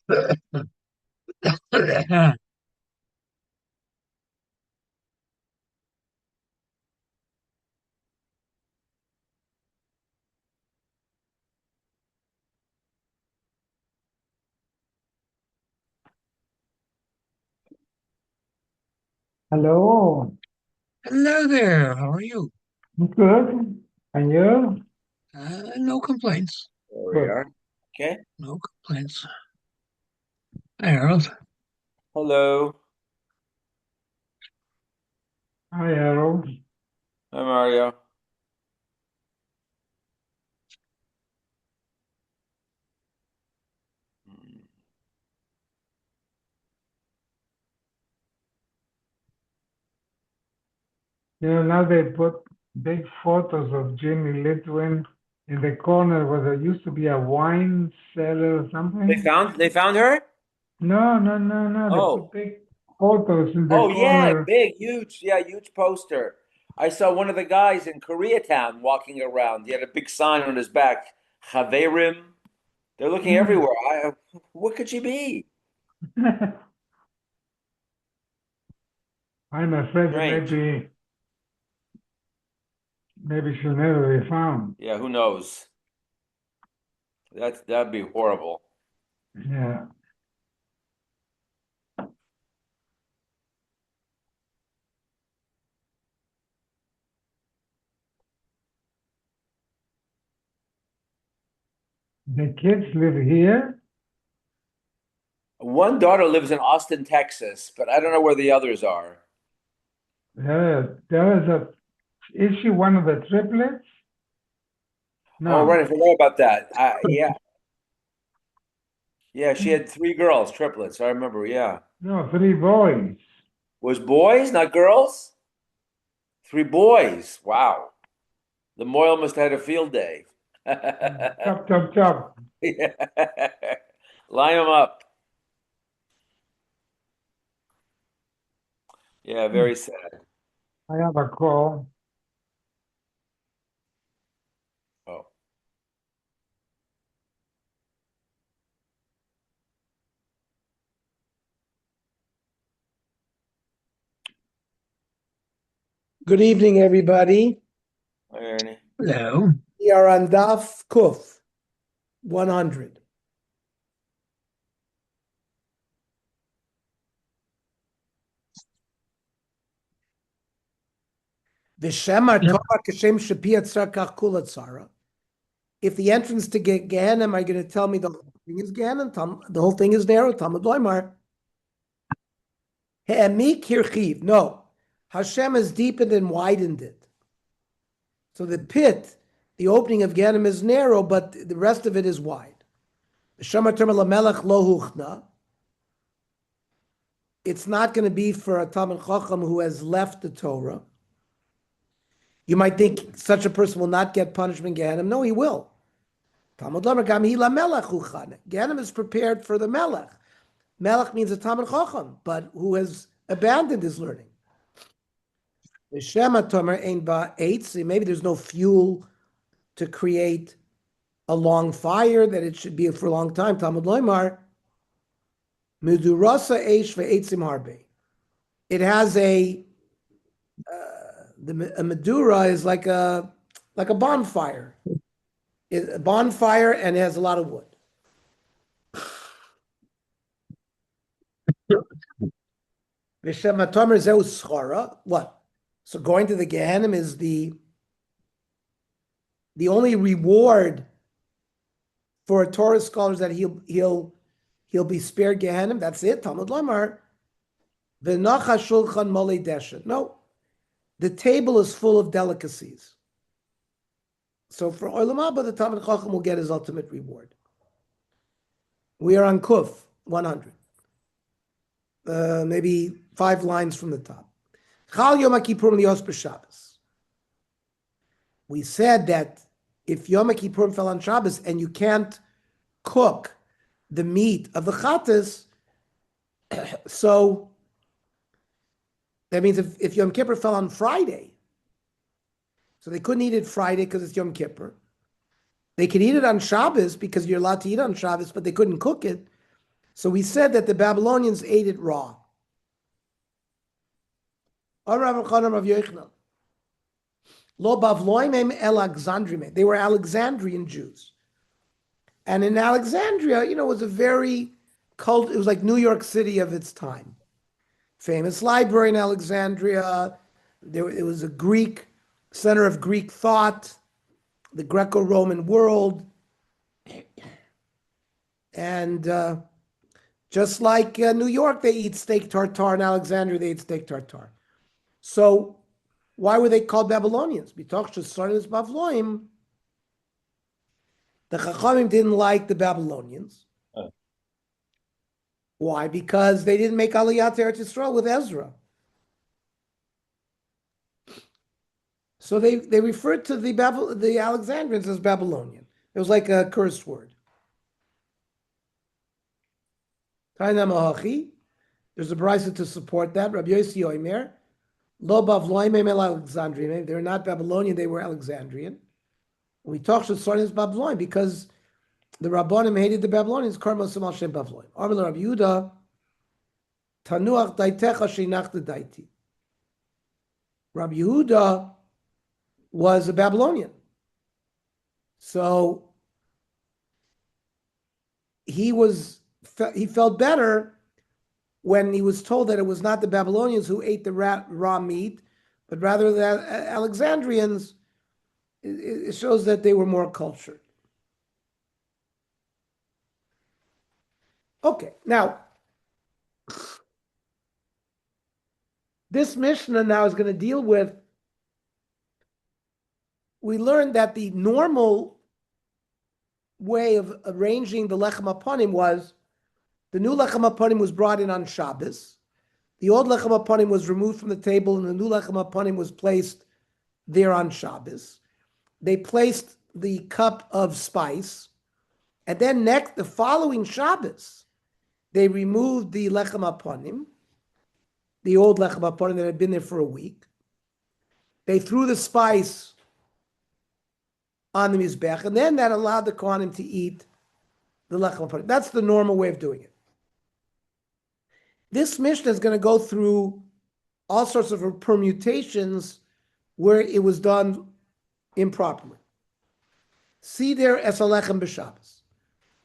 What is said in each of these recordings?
Hello. Hello there. How are you? Good. And you? No complaints. There we Good. are. Okay. No complaints. Hi, Harold. Hello. Hi, Harold. Hi, Mario. Now they put big photos of Jimmy Litwin in the corner where there used to be a wine cellar or They something. found they found her? No, no, no, no. They put Oh. big photos in the Oh yeah, corner. big, huge, yeah, huge poster. I saw one of the guys in Koreatown walking around. He had a big sign on his back. Chaverim. They're looking Hmm. everywhere. What could she be? I'm afraid that Strange. maybe she'll never be found. Yeah, who knows? That'd be horrible. Yeah. The kids live here. One daughter lives in Austin, Texas, but I don't know where the others are. There is is she one of the triplets? Oh, right, No. I forgot about that. Yeah, yeah, she had three girls, triplets. I remember. Yeah. No, three boys. Was boys, not girls? Three boys. Wow. The Moyle must have had a field day. Chop, chop, chop. Yeah. Line them up. Yeah, very sad. I have a call. Oh. Good evening, everybody. Hi, Ernie. Hello. We are on Daf Kuf 100. V'shema Yep. Torah kashem shapiyat tzarkach kula tzara. If the entrance to Gehenna, am I going to tell me the whole thing is Gehenna? The whole thing is narrow? Talmud Loimar. He'emi kirchiv. No. Hashem has deepened and widened it. So the pit, the opening of Gehenna is narrow, but the rest of it is wide. V'shema Torah lamelech lo huchna. It's not going to be for a Talmud Chacham who has left the Torah. You might think such a person will not get punishment in Gehenna. No, he will. Talmud Lomar Gam Hila Melech Uchane. Gehenna is prepared for the Melech. Melech means a Talmud Chacham, but who has abandoned his learning. The Shema Tomer Ein Ba Eitz. Maybe there's no fuel to create a long fire, that it should be for a long time. Talmud Lomar Medurasa Eish VeEitzim Harbe. It has a Medura is like a bonfire. It's a bonfire and it has a lot of wood. What? So going to the Gehenna is the only reward for a Torah scholar is that he'll be spared Gehenna. That's it. Talmud Lamar. V'nacha shulchan molei deshen. No, the table is full of delicacies. So for Olam Haba, the Talmud Chacham will get his ultimate reward. We are on Kuf 100. Maybe 5 lines from the top. Chal Yom Kippurim lios b'Shabbos. We said that if Yom Kippurim fell on Shabbos and you can't cook the meat of the Chatas, so that means if Yom Kippur fell on Friday, so they couldn't eat it Friday because it's Yom Kippur. They could eat it on Shabbos because you're allowed to eat on Shabbos, but they couldn't cook it. So we said that the Babylonians ate it raw. They were Alexandrian Jews. And in Alexandria, it was a very cult, it was like New York City of its time. Famous library in Alexandria. It was a Greek center of Greek thought, the Greco-Roman world. And just like New York, they eat steak tartare. In Alexandria, they eat steak tartare. So why were they called Babylonians? B'toch shesarnis Bavloim. The Chachamim didn't like the Babylonians. Why? Because they didn't make Aliyat to Eretz Yisrael with Ezra. So they referred to the Alexandrians as Babylonian. It was like a cursed word. There's a brisa to support that. Rabbi Yossi Oimer, Lo Bavloim Alexandrian. They're not Babylonian, they were Alexandrian. We talk to Sarnis Babylon because the Rabbanim hated the Babylonians. Karma Samal Shem Babylon. Armel Rabbi Yehuda, Tanuach Daitecha Sheinach Daiti. Rabbi Yehuda was a Babylonian. So he felt better when he was told that it was not the Babylonians who ate the raw meat, but rather the Alexandrians. It shows that they were more cultured. Okay, now, this Mishnah now is going to deal with, we learned that the normal way of arranging the Lechem Aponim was, the new Lechem Aponim was brought in on Shabbos, the old Lechem Aponim was removed from the table, and the new Lechem Aponim was placed there on Shabbos. They placed the cup of spice, and then the following Shabbos, they removed the lechem aponim, the old lechem aponim that had been there for a week. They threw the spice on the mizbech, and then that allowed the kohanim to eat the lechem aponim. That's the normal way of doing it. This Mishnah is going to go through all sorts of permutations where it was done improperly. See there as a lechem b'Shabbos.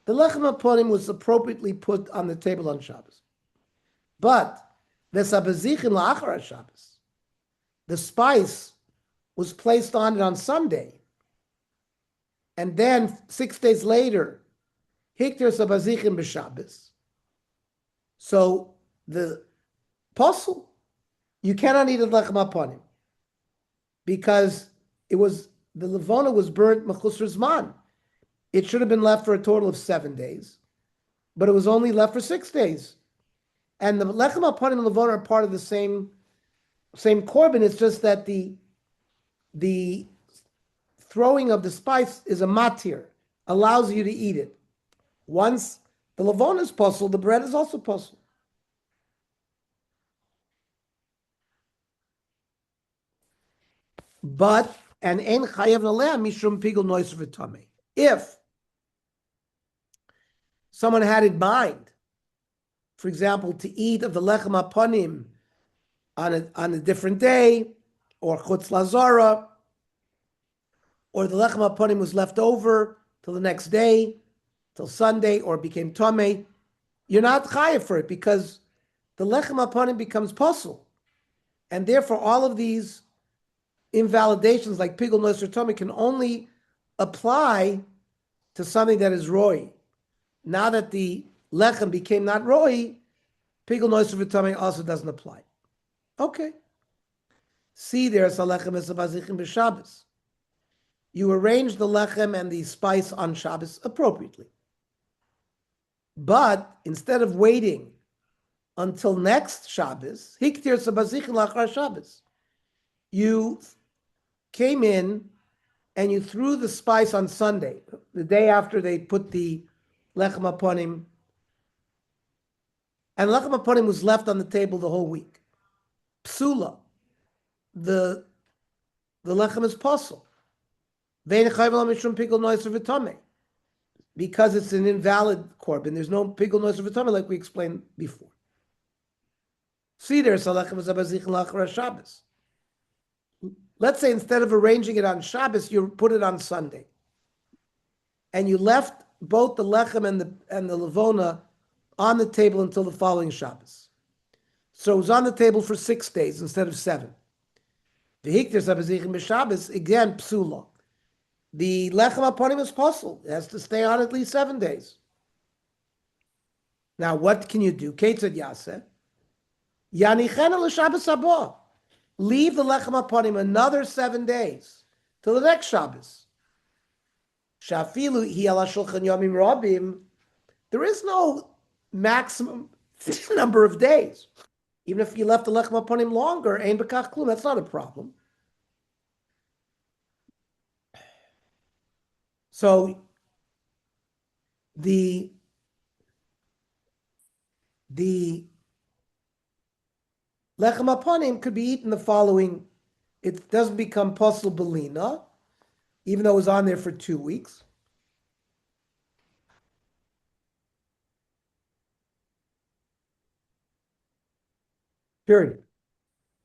The lechem aponim was appropriately put on the table on Shabbos. But the Shabbos, the spice was placed on it on Sunday. And then 6 days later, hikter sabazichim b'Shabbos. So the apostle, you cannot eat a lechem aponim because the levona was burnt mechusar zman. It should have been left for a total of 7 days, but it was only left for 6 days. And the lechem aponim and levona are part of the same korban. It's just that the throwing of the spice is a matir, allows you to eat it. Once the levona is posel, the bread is also posel. But and ein chayav naleh mishum pigul nois v'tamei. If someone had in mind, for example, to eat of the lechem aponim on a different day, or chutz lazara, or the lechem aponim was left over till the next day, till Sunday, or became tamei, you're not chayav for it because the lechem aponim becomes posel, and therefore all of these invalidations like pigul nois v'tamei can only apply to something that is roi. Now that the lechem became not roi, pigul nois v'tamei also doesn't apply. Okay. See, there's a lechem es bazichim b'Shabbos. You arrange the lechem and the spice on Shabbos appropriately. But instead of waiting until next Shabbos, hiktir sabazichim lachar Shabbos, you came in and you threw the spice on Sunday, the day after they put the lechem aponim, and lechem aponim was left on the table the whole week. Psula, the lechem is posel. because it's an invalid korban. There's no pigul noise of atonement like we explained before. Seder salechem zabazich lachra Shabbos. Let's say instead of arranging it on Shabbos, you put it on Sunday, and you left both the lechem and the levona on the table until the following Shabbos. So it was on the table for 6 days instead of 7. The hikter zabazich b'Shabbos again psula. The lechem aponim is possible. It has to stay on at least 7 days. Now, what can you do? Ketzad yaseh. Yanichena l'Shabbos haba. Leave the lechem aponim another 7 days till the next Shabbos. Shafilu hi ala shulchan yomim rabim. There is no maximum number of days. Even if you left the lechem aponim longer, ein bekach klum. That's not a problem. So the lechem aponim could be eaten the following. It doesn't become pasul belina, even though it was on there for 2 weeks. Period.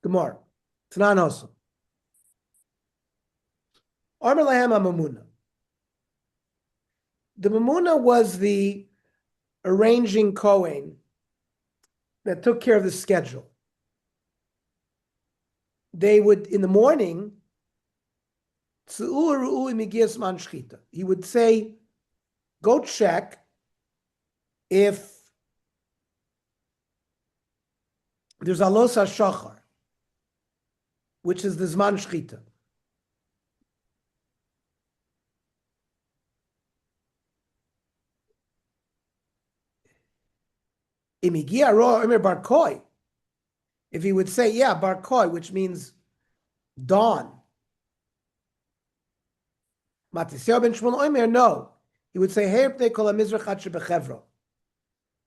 Gemara. Tanan also. Amar lahem hamamuna. The mamuna was the arranging Kohen that took care of the schedule. They would, in the morning, he would say, go check if there's alos hashachar, which is the zman shchita. If he would say, yeah, bar koi, which means dawn. No. He would say,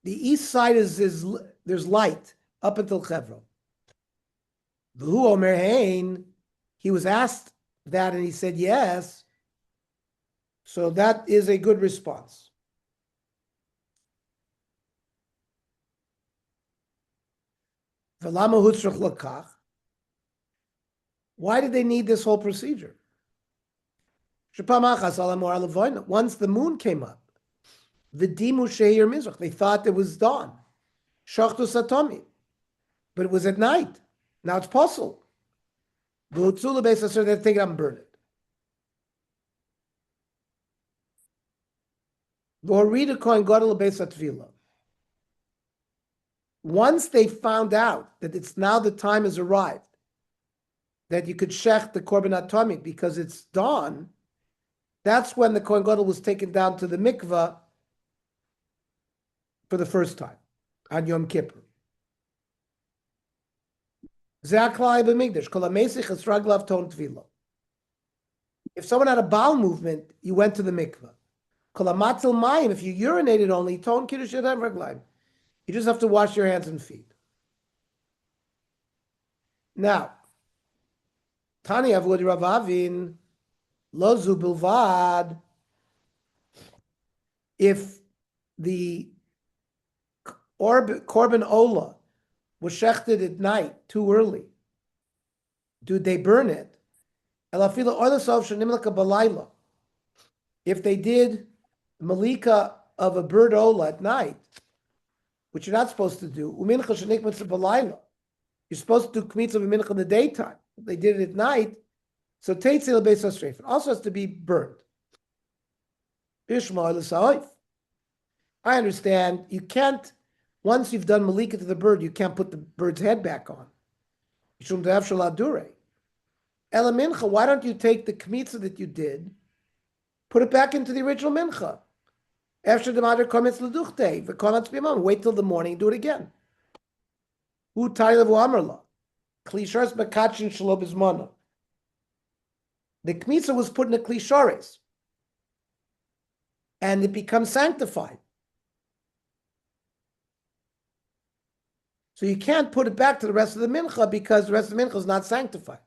the east side is there's light up until Chevron. He was asked that and he said yes. So that is a good response. Why did they need this whole procedure? Once the moon came up, they thought it was dawn. But it was at night. Now it's possible. They're thinking I'm burn it. Once they found out that it's now the time has arrived, that you could shech the korban atomik because it's dawn, that's when the Kohen Gadol was taken down to the mikvah for the first time, on Yom Kippur. If someone had a bowel movement, you went to the mikvah. If you urinated only, ton kiddush yadayim reglaim. You just have to wash your hands and feet. Now, Tani Avod Ravavin, Lozu Bilvad, if the Korban Ola was shechted at night too early, do they burn it? If they did Malika of a bird Ola at night, which you're not supposed to do, you're supposed to do kmitza b'mincha in the daytime. They did it at night, so teitzel beis hasreif. It also has to be burned. I understand you can't. Once you've done malika to the bird, you can't put the bird's head back on. Ela mincha, why don't you take the kmitza that you did, put it back into the original mincha? After the mother commits leduchte, wait till the morning, do it again. Who taylevu amarla? Klishars bekachin shelo bizmana. The kmitza was put in a klishares, and it becomes sanctified. So you can't put it back to the rest of the mincha because the rest of the mincha is not sanctified.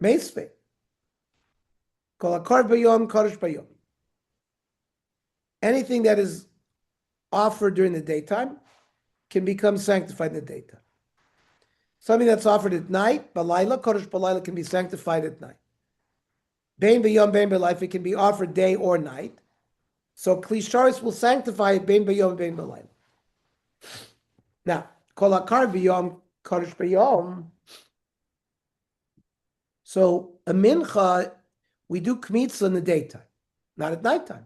Meisve. Kol akar bayom, kodesh bayom. anything that is offered during the daytime can become sanctified in the daytime. Something that's offered at night, balayla, kodesh balayla, can be sanctified at night. Bein b'yom, bein b'life, it can be offered day or night. So klisharis will sanctify it bein b'yom, bein b'life. Now, kol hakar b'yom, kodesh b'yom. So a mincha, we do kmitza in the daytime, not at nighttime.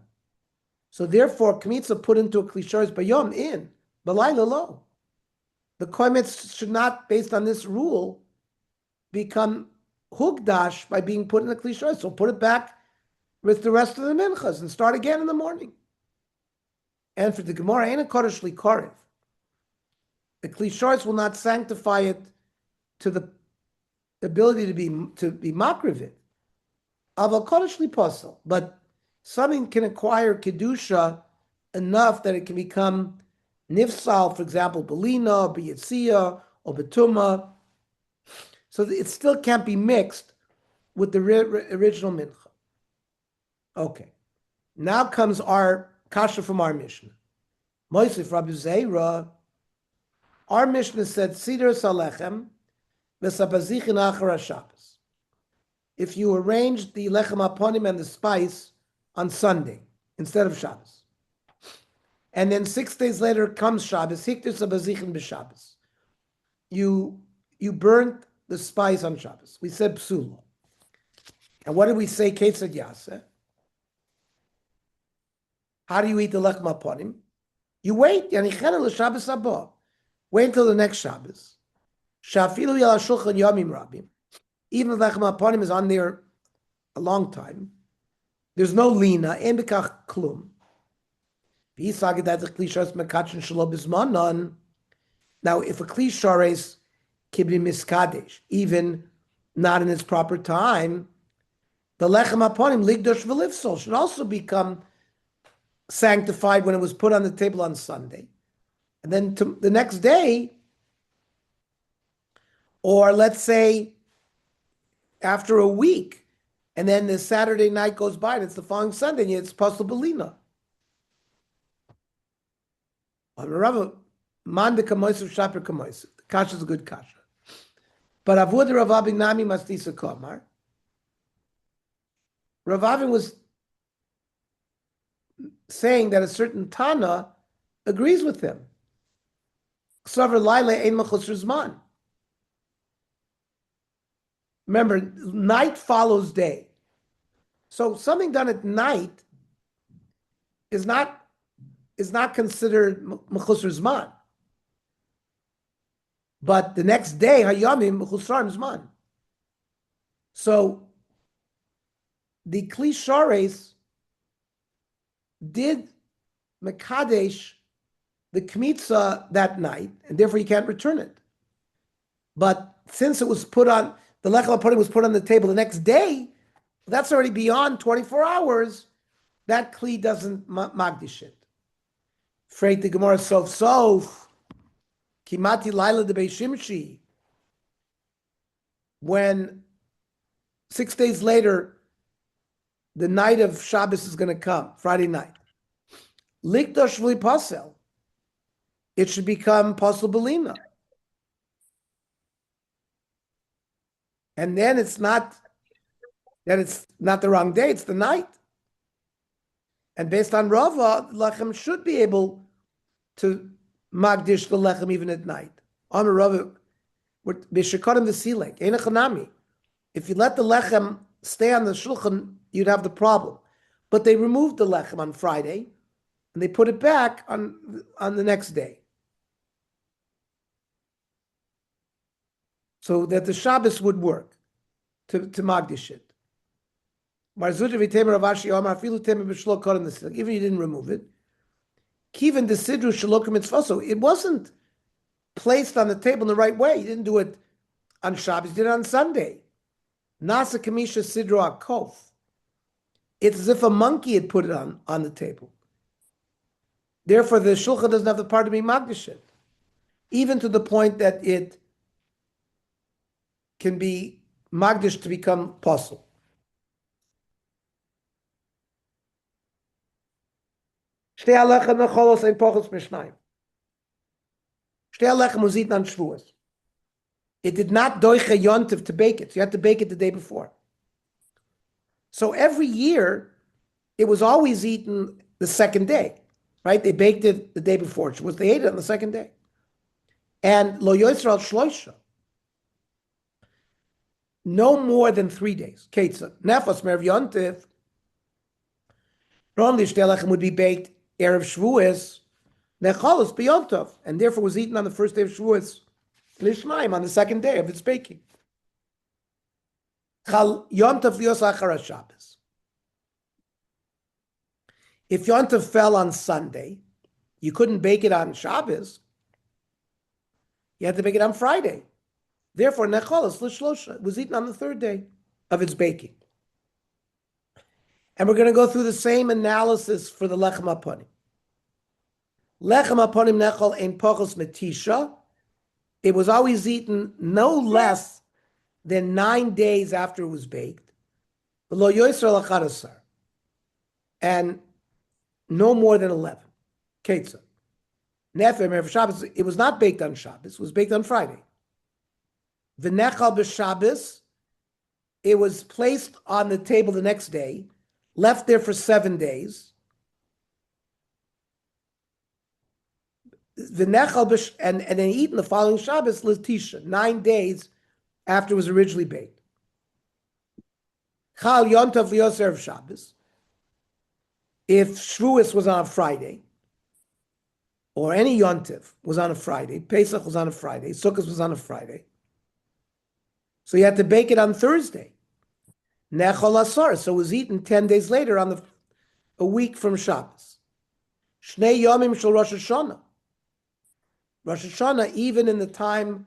So therefore, kmitza put into a klisharis b'yom in, b'layla lo. The koimetz should not, based on this rule, become hugdash by being put in the klisharis. So put it back with the rest of the minchas and start again in the morning. And for the Gemara, ain't a kodesh li korev. The klisharis will not sanctify it to the ability to be makriv it. Aval kodesh li posel, but something can acquire kedusha enough that it can become nifsal, for example, belina, or biyitzia, or betuma. So it still can't be mixed with the original mincha. Okay. Now comes our kasha from our Mishnah. Moisef Rabbi Zeira, our Mishnah said, Siddur salechem v'sapazichin achar Shabbos. If you arrange the lechem aponim and the spice on Sunday instead of Shabbos, and then 6 days later comes Shabbos, hikter sapazichin b'Shabbos. You burnt the spice on Shabbos. We said psula. And what did we say? Ketzad yaseh. How do you eat the lechem aponim? You wait. Shabbos haba. Wait until the next Shabbos. Shafilu yal shulchan yomim rabim. Even if lechem aponim is on there a long time, there's no lina. En bekach klum. Now, if a kli shares can be miskadesh, even not in its proper time, the lechem aponim ligdosh v'lifsol should also become sanctified when it was put on the table on Sunday. And then the next day, or let's say after a week, and then the Saturday night goes by and it's the following Sunday, and it's possible belina. The kasha is a good kasha. But Avud Rav Avin Nami Mastisa Komar. Rav Avin was saying that a certain Tana agrees with him. Remember, night follows day. So something done at night is not considered mechusar zman. But the next day, hayamim mechusar zman. So the kli shares did mekadesh the kmitza that night, and therefore you can't return it. But since it was put on, the lechem aponim was put on the table the next day, that's already beyond 24 hours, that kli doesn't magdish it. Freit the Gemara sof kimati laila de beishimshi. When 6 days later, the night of Shabbos is going to come, Friday night. Likdosh v'li pasel. It should become pasel belina. And then it's not the wrong day, it's the night. And based on Rava, lechem should be able to magdish the lechem even at night. On Rava, b'shekarim the silek, ein echanami. If you let the lechem stay on the shulchan, you'd have the problem. But they removed the lechem on Friday, and they put it back on the next day, so that the Shabbos would work to magdish it. Even you didn't remove it. Kivan the sidru shalokim mitzvaso. It wasn't placed on the table in the right way. You didn't do it on Shabbos. You did it on Sunday. Nasa kamisha sidru akof. It's as if a monkey had put it on the table. Therefore, the shulchan doesn't have the part to be magdish it, even to the point that it can be magdish to become possible. Shtei Alechem Necholos ein Pochos Mishnayim. Shtei Alechem was eaten on Shavuos. It did not doiche yontiv to bake it. So you had to bake it the day before. So every year, it was always eaten the second day, right? They baked it the day before. They ate it on the second day. And lo yosral shloisha, no more than 3 days. Ketza, nefas merv yontiv, normally shtei alechem would be baked erev Shavuos, nechalos b'yontov, and therefore was eaten on the first day of Shavuos, lishmaim, on the second day of its baking. Chal yontov lios achar Shabbos. If Yontav fell on Sunday, you couldn't bake it on Shabbos. You had to bake it on Friday. Therefore, necholos l'shlosha was eaten on the third day of its baking. And we're going to go through the same analysis for the lechem haponim. Lechem haponim nechol ein pochos metisha. It was always eaten no less than 9 days after it was baked. V'lo yosel achadasar. And no more than 11. Ketza. Nefem erev Shabbos. It was not baked on Shabbos. It was baked on Friday. V'nechal b'Shabbos. It was placed on the table the next day, left there for 7 days. V'nechal and then eaten the following Shabbos l'tisha, 9 days after it was originally baked. Chal yontav lios erev Shabbos. If Shavuos was on a Friday, or any Yontiv was on a Friday, Pesach was on a Friday, Sukkot was on a Friday, so you had to bake it on Thursday. Nechol Asar, so it was eaten 10 days later on a week from Shabbos. Shnei Yomim Shel Rosh Hashanah. Rosh Hashanah, even in the time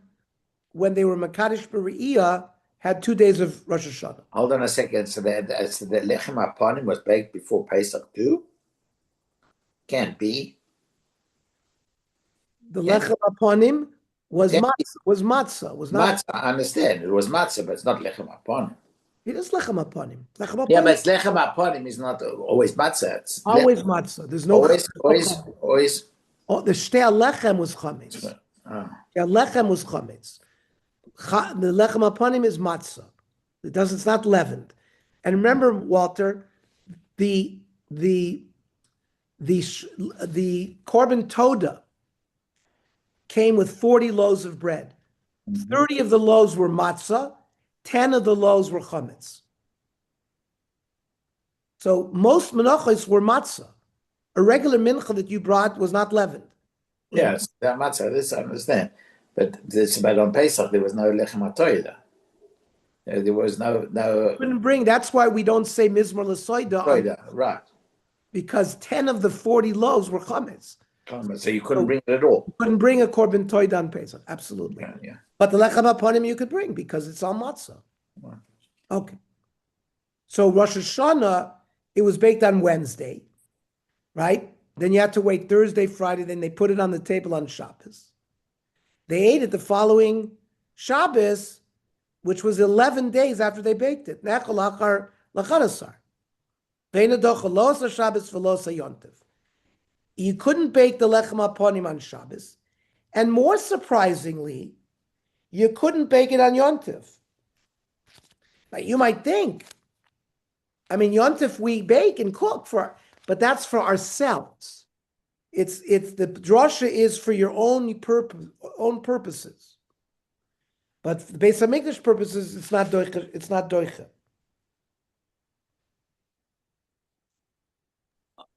when they were Makadosh B'Re'iyah, had 2 days of Rosh Hashanah. Hold on a second. So the lechem haponim was baked before Pesach too? Can't be. The lechem haponim was Yeah. matzah, was not. Matzah, I understand. It was matzah, but it's not lechem haponim. It is lechem haponim. Lechem Yeah, haponim but it's lechem haponim is not always matzah. It's always matzah. There's no always. Oh, the shtei lechem was chametz. Oh. Yeah, lechem was chametz. The lechem haponim is matzah. It's not leavened. And remember, Walter, the korban toda came with 40 loaves of bread. 30 of the loaves were matzah, 10 of the loaves were chametz. So most menachos were matzah. A regular mincha that you brought was not leavened. Yes, that matzah, this I understand. But on Pesach, there was no lechem hatoida. There was no. Couldn't bring. That's why we don't say mizmor l'soida. Right. Because 10 of the 40 loaves were chametz. So you couldn't bring it at all. You couldn't bring a korban toida on Pesach. Absolutely. Yeah. But the lechem haponim you could bring because it's on matzah. Right. Okay. So Rosh Hashanah, it was baked on Wednesday, right? Then you had to wait Thursday, Friday. Then they put it on the table on Shabbos. They ate it the following Shabbos, which was 11 days after they baked it. Nechol achar lachadasar. Ve'nedocha lo sa Shabbos v'lo sa yontiv. You couldn't bake the lechem haponim on Shabbos. And more surprisingly, you couldn't bake it on yontiv. Now, you might think, yontif we bake and cook but that's for ourselves. It's the drasha is for your own purposes. But for the Beis Hamikdash purposes, it's not doicha. It's not doicha.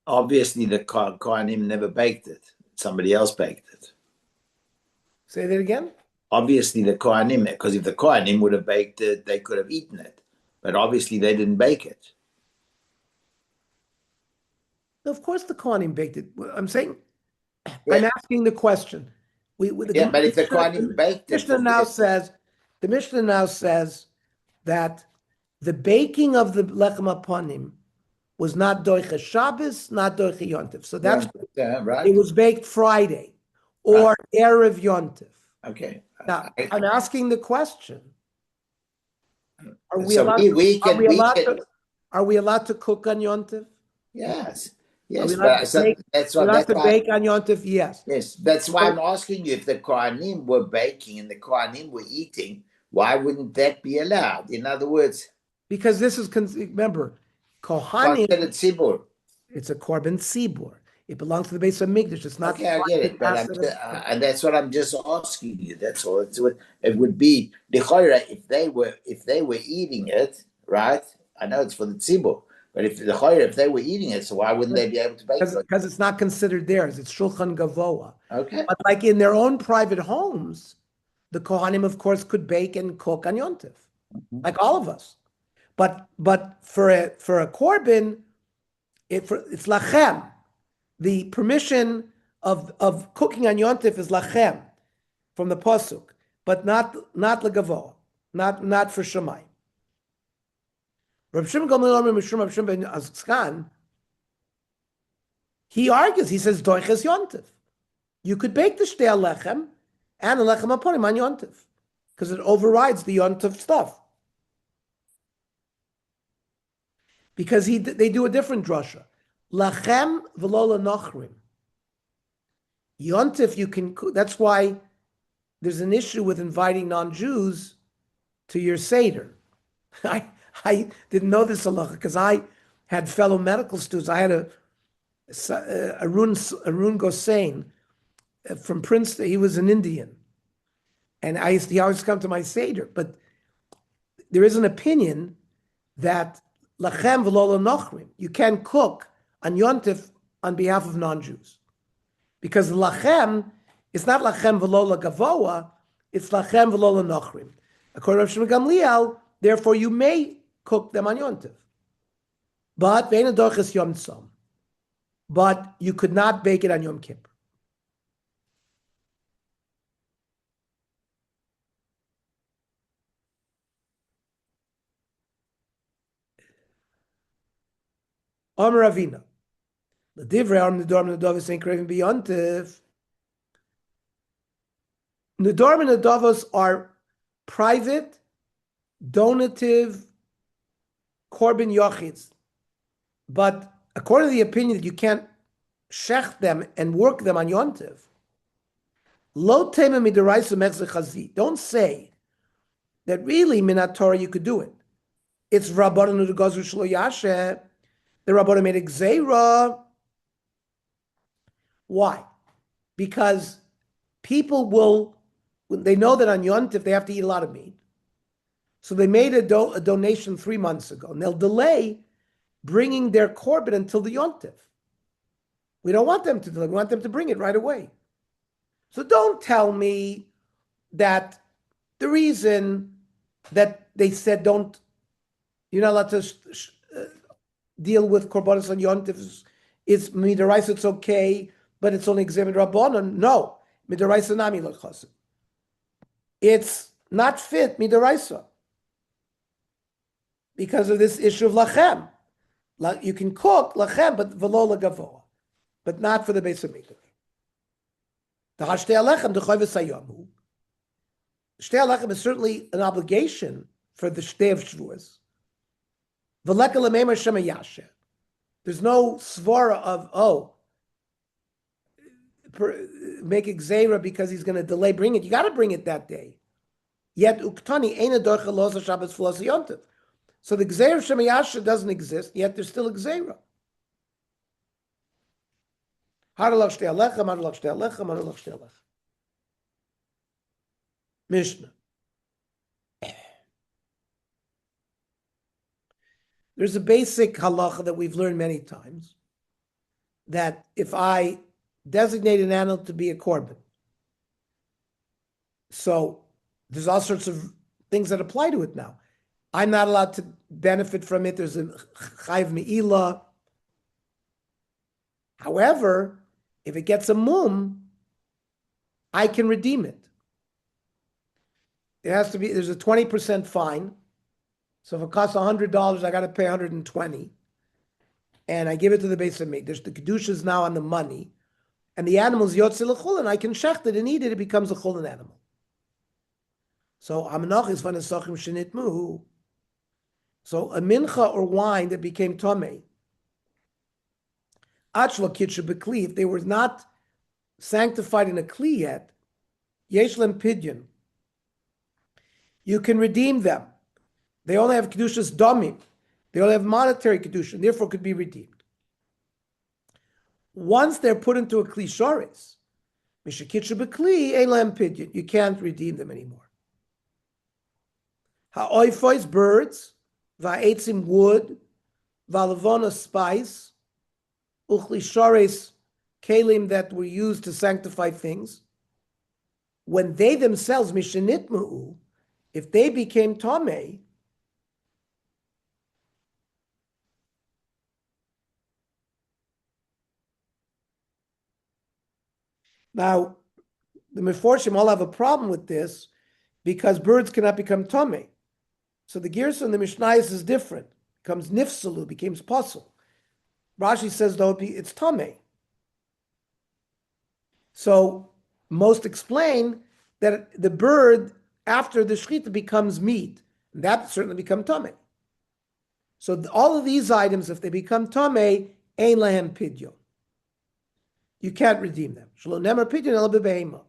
Obviously, the Kohanim never baked it. Somebody else baked it. Say that again? Obviously, the Kohanim, because if the Kohanim would have baked it, they could have eaten it. But obviously, they didn't bake it. Of course, the Kohanim baked it. I'm saying, Yeah. I'm asking the question. But if the Kohanim baked it, The Mishnah now says that the baking of the lechem haponim was not doicha Shabbos, not doicha yontif. So that's right. It was baked Friday or erev yontif. Okay. Now I'm asking the question: Are we So allowed? we can Are we allowed to cook on yontif? Yes. Yes, allowed but to so bake? that's Are we what allowed that's to why. bake on Yontif? Yes. Yes, that's why I'm asking you if the Kohanim were baking and the Kohanim were eating. Why wouldn't that be allowed? In other words, Because this is, remember, Kohanim, considered tzibur. it's a Korban Tzibur. It belongs to the base of Mikdash. It's not Okay, I get it, but and that's what I'm just asking you. That's all. It would be the if they were eating it, right? I know it's for the tzibur, but if they were eating it, so why wouldn't they be able to bake it? because it's not considered theirs. It's Shulchan Gavoa. Okay, But like in their own private homes, the Kohanim, of course, could bake and cook on Yontif, like all of us. But for a Korban, it's lachem. The permission of cooking on Yontif is lachem from the pasuk, but not legavoa, not for Shemai. Reb Shimon Gamliel Mishum Reb Shimon ben Azkan, he argues. He says doiches Yontif. You could bake the shtei lechem and a lechem aponim on Yontif because it overrides the Yontif stuff. Because they do a different drasha. Lachem v'lo lenochrim. Yontif, you can. That's why there's an issue with inviting non-Jews to your seder. I didn't know this halacha because I had fellow medical students. I had Arun Gosain from Princeton. He was an Indian, and he always come to my seder. But there is an opinion that lachem v'lo lenochrim. You can cook on Yontif on behalf of non-Jews. Because lachem is not lachem v'lo gavoa, it's lachem v'lo nochrim. According to Rav Shimon Gamliel, therefore you may cook them on Yontif. But ve'ena doches Yom Tzom. But you could not bake it on Yom Kippur. Amar Ravina. The divrei arm nedarim nedavis ain't craving beyontif. Nedarim and nedavos are private, donative, korban yochids. But according to the opinion that you can't shech them and work them on yontiv, lo tema midaraisa mechze chazi. Don't say that really minat Torah you could do it. It's rabbanon u'gazu shlo yashe. The rabbanon made a gzeira. Why? Because people will, they know that on Yontif they have to eat a lot of meat. So they made a donation 3 months ago, and they'll delay bringing their korban until the Yontif. We don't want them to delay. We want them to bring it right away. So don't tell me that the reason that they said you're not allowed to deal with korbanos on Yontif is midaraisa, it's okay, but it's only examined rabbanon. No, midaraisa nami l'chasim. It's not fit midaraisa because of this issue of lachem. You can cook lachem, but v'lo lagavoa, but not for the base of mikdash. The hashtei alechem the chayvus hayamu. Shtei alechem is certainly an obligation for the shtei of shvuas. V'leka l'meimer shema yasher. There's no svara of make a gzeira because he's going to delay bring it. You got to bring it that day. Yet uktani eina dorcha loza Shabbos fulas yontiv. So the gzeira of shema yasher doesn't exist. Yet there's still a gzeira. Haralach shtei alechem, haralach shtei alechem, haralach shtei alechem. Mishnah. There's a basic halacha that we've learned many times, that if I designate an animal to be a korban, so there's all sorts of things that apply to it now. I'm not allowed to benefit from it. There's a chayv me'ilah. However, if it gets a mum, I can redeem it. It has to be, there's a 20% fine. So if it costs $100, I got to pay $120, and I give it to the base of mikdash. The kedusha is now on the money, and the animal is yotze l'chulin. I can shecht it and eat it. It becomes a chulin animal. So Menachos van esachim shenitmu. So a mincha or wine that became tomei, Achla Kitsha Bekli, if they were not sanctified in a Kli yet, Yeshlem Pidyon, you can redeem them. They only have Kedushas Domim. They only have monetary Kedusha, and therefore could be redeemed. Once they're put into a Kli Shores, Mishakitsha Bekli, Elam Pidyon, you can't redeem them anymore. Ha'oifois, birds, va'etzim, wood, va'lavona, spice, uchli shores, kalim that were used to sanctify things, when they themselves, mishenitmu'u, if they became tomei, now the Meforshim all have a problem with this because birds cannot become tomei. So the Gersa in the Mishnayos is different. Becomes nifsalu, becomes puzzle. Rashi says though it's tomei. So most explain that the bird after the shechita becomes meat, and that certainly becomes tomei. So all of these items, if they become tomei, ein lahem pidyon. You can't redeem them. Shelo nemer pidyon el bebehema.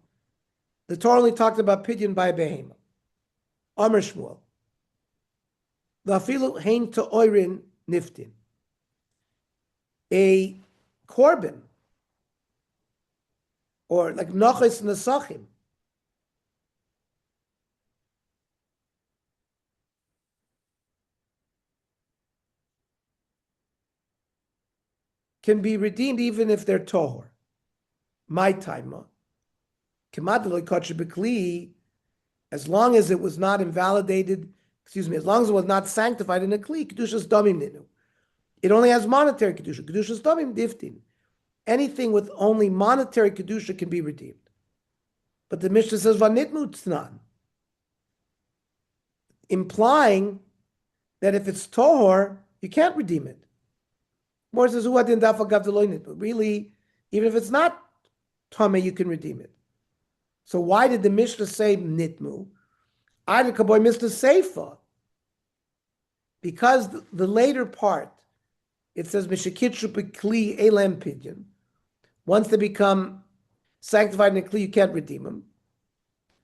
The Torah only talked about pidyon by behema. Amar Shmuel. V'afilu hein to'orin niftin. A korban, or like Menachos Nesachim, can be redeemed even if they're tohor. My taima, as long as it was not invalidated, as long as it was not sanctified in a kli, kedushas damim ninu. It only has monetary kedusha. Kedushas damim diftin. Anything with only monetary kedusha can be redeemed. But the Mishnah says vanitmu tznan, implying that if it's tohor, you can't redeem it. More says uadin daf agav deloinit, but really, even if it's not tomei, you can redeem it. So why did the Mishnah say nitmu? I did kaboy Mishnah seifa, because the later part, it says mishakitru b'kli elam pidyon. Once they become sanctified in a kli, you can't redeem them.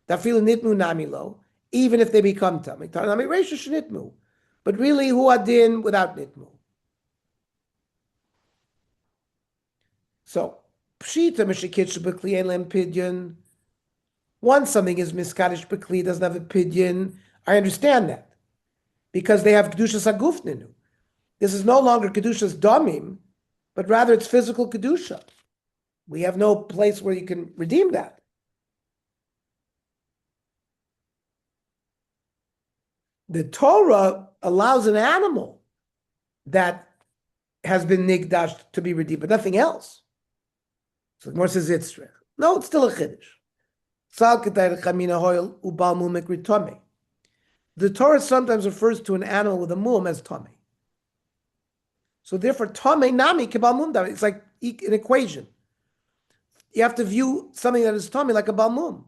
Dafilu nitmu namilo, even if they become tamei. Nami reisha shenitmu, but really hu adin without nitmu. So pshita mishakitru b'kli elam pidyon. Once something is miskadish b'kli, doesn't have a pidyon, I understand that, because they have kedushas aguf ninu. This is no longer kedushas damim, but rather it's physical kedusha. We have no place where you can redeem that. The Torah allows an animal that has been nigdashed to be redeemed, but nothing else. So the Gemara says itzrech. No, it's still a chiddush. The Torah sometimes refers to an animal with a mum as tomei. So therefore, tomei nami kebal mum. It's like an equation. You have to view something that is tomei like a balmum.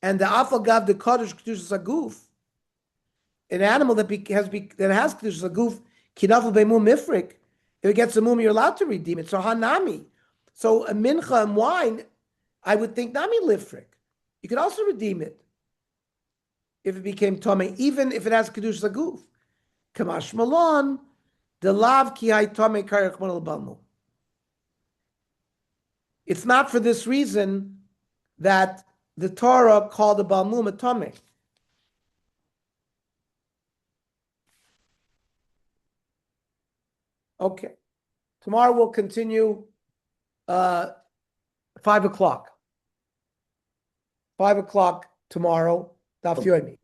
And the afagav the kodesh kedushas aguf, an animal that has kedushas aguf kinafel beimum mifrik. If it gets a mum, you're allowed to redeem it. So hanami. So a mincha and wine, I would think nami lifrik. You could also redeem it if it became tomei, even if it has kedushas aguf. Kamash malon, the lav ki hay tomei karech monel balmum. It's not for this reason that the Torah called the balmum a tomei. Okay. Tomorrow we'll continue 5 o'clock. 5 o'clock tomorrow, Daf Yomi.